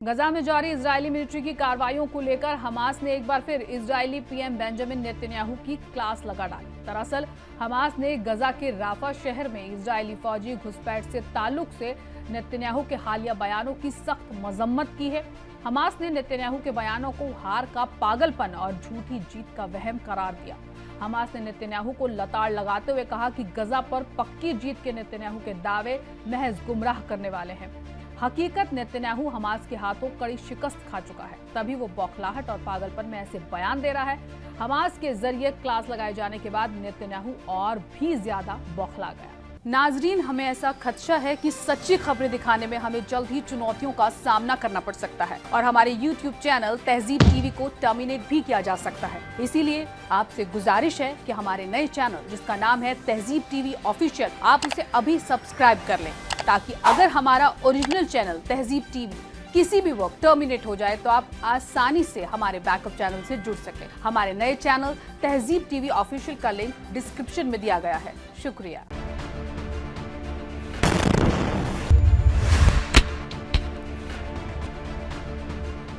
गजा में जारी Israeli military की कार्रवाइयों को लेकर हमास ने एक बार फिर इजरायली पीएम बेंजामिन नेतन्याहू की क्लास लगा डाली। दरअसल हमास ने गजा के राफा शहर में इजरायली फौजी घुसपैठ से ताल्लुक से नेतन्याहू के हालिया बयानों की सख्त मजम्मत की है। हमास ने नेतन्याहू के बयानों को हार का पागलपन और झूठी जीत का वहम करार दिया। हमास ने नेतन्याहू को लताड़ लगाते हुए कहा कि गजा पर पक्की जीत के नेतन्याहू के दावे महज गुमराह करने वाले हैं। हकीकत नेतन्याहू हमास के हाथों कड़ी शिकस्त खा चुका है, तभी वो बौखलाहट और पागलपन में ऐसे बयान दे रहा है। हमास के जरिए क्लास लगाए जाने के बाद नेतन्याहू और भी ज्यादा बौखला गया। नाजरीन, हमें ऐसा खदशा है कि सच्ची खबरें दिखाने में हमें जल्द ही चुनौतियों का सामना करना पड़ सकता है और हमारे YouTube चैनल तहजीब टीवी को टर्मिनेट भी किया जा सकता है। इसीलिए आपसे गुजारिश है कि हमारे नए चैनल जिसका नाम है तहजीब टीवी ऑफिशियल, आप उसे अभी सब्सक्राइब कर लें, ताकि अगर हमारा ओरिजिनल चैनल तहजीब टीवी किसी भी वक्त टर्मिनेट हो जाए तो आप आसानी से हमारे बैकअप चैनल से जुड़ सकें। हमारे नए चैनल तहजीब टीवी ऑफिशियल का लिंक डिस्क्रिप्शन में दिया गया है। शुक्रिया।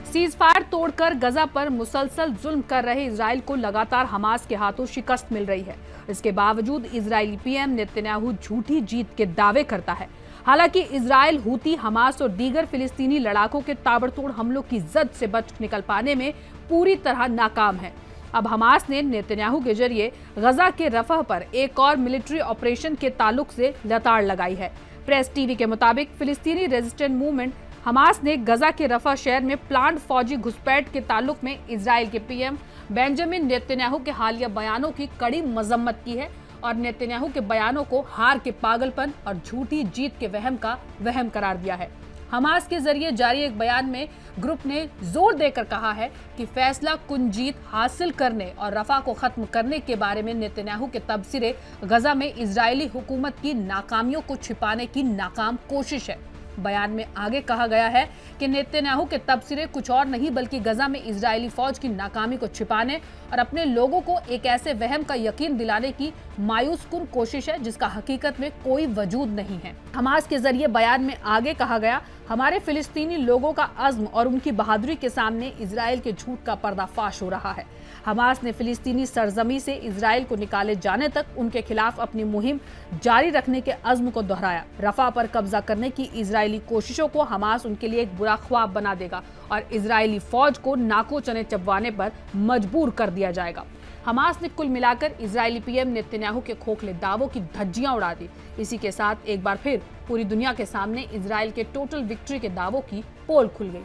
सीज फायर तोड़कर गजा पर मुसलसल जुल्म कर रहे इजराइल को लगातार हमास के हाथों शिकस्त मिल रही है। इसके बावजूद इजरायली पीएम नेतन्याहू झूठी जीत के दावे करता है। हालांकि इजराइल हूती, हमास और दीगर फिलिस्तीनी लड़ाकों के ताबड़तोड़ हमलों की जद से बच निकल पाने में पूरी तरह नाकाम है। अब हमास ने नेतन्याहू के जरिए गजा के रफह पर एक और मिलिट्री ऑपरेशन के ताल्लुक से लताड़ लगाई है। प्रेस टीवी के मुताबिक फिलिस्तीनी रेजिस्टेंट मूवमेंट हमास ने गजा के रफा शहर में प्लांट फौजी घुसपैठ के ताल्लुक में इजराइल के पीएम बेंजामिन नेतन्याहू के हालिया बयानों की कड़ी मजम्मत की है और नेतन्याहू के बयानों को हार के पागलपन और झूठी जीत के वहम का वहम करार दिया है। हमास के जरिए जारी एक बयान में ग्रुप ने जोर देकर कहा है कि फैसला कुन जीत हासिल करने और रफा को खत्म करने के बारे में नेतन्याहू के तबसरे गजा में इजरायली हुकूमत की नाकामियों को छिपाने की नाकाम कोशिश है। बयान में आगे कहा गया है कि नेतन्याहू के तबसरे कुछ और नहीं बल्कि गजा में इजरायली फौज की नाकामी को छिपाने और अपने लोगों को एक ऐसे वहम का यकीन दिलाने की मायूस कुन कोशिश है जिसका हकीकत में कोई वजूद नहीं है। हमास के जरिए बयान में आगे कहा गया, हमारे फिलिस्तीनी लोगों का अज़्म और उनकी बहादुरी के सामने इजराइल के झूठ का पर्दाफाश हो रहा है। हमास ने फिलिस्तीनी सरजमी से इजराइल को निकाले जाने तक उनके खिलाफ अपनी मुहिम जारी रखने के अज़्म को दोहराया। रफा पर कब्जा करने की इजरायली कोशिशों को हमास उनके लिए एक बुरा ख्वाब बना देगा और इजरायली फौज को नाको चने चबवाने पर मजबूर कर दिया जाएगा। हमास ने कुल मिलाकर इजरायली पीएम नेतन्याहू के खोखले दावों की धज्जियां उड़ा दी। इसी के साथ एक बार फिर पूरी दुनिया के सामने इजराइल के टोटल विक्ट्री के दावों की पोल खुल गई।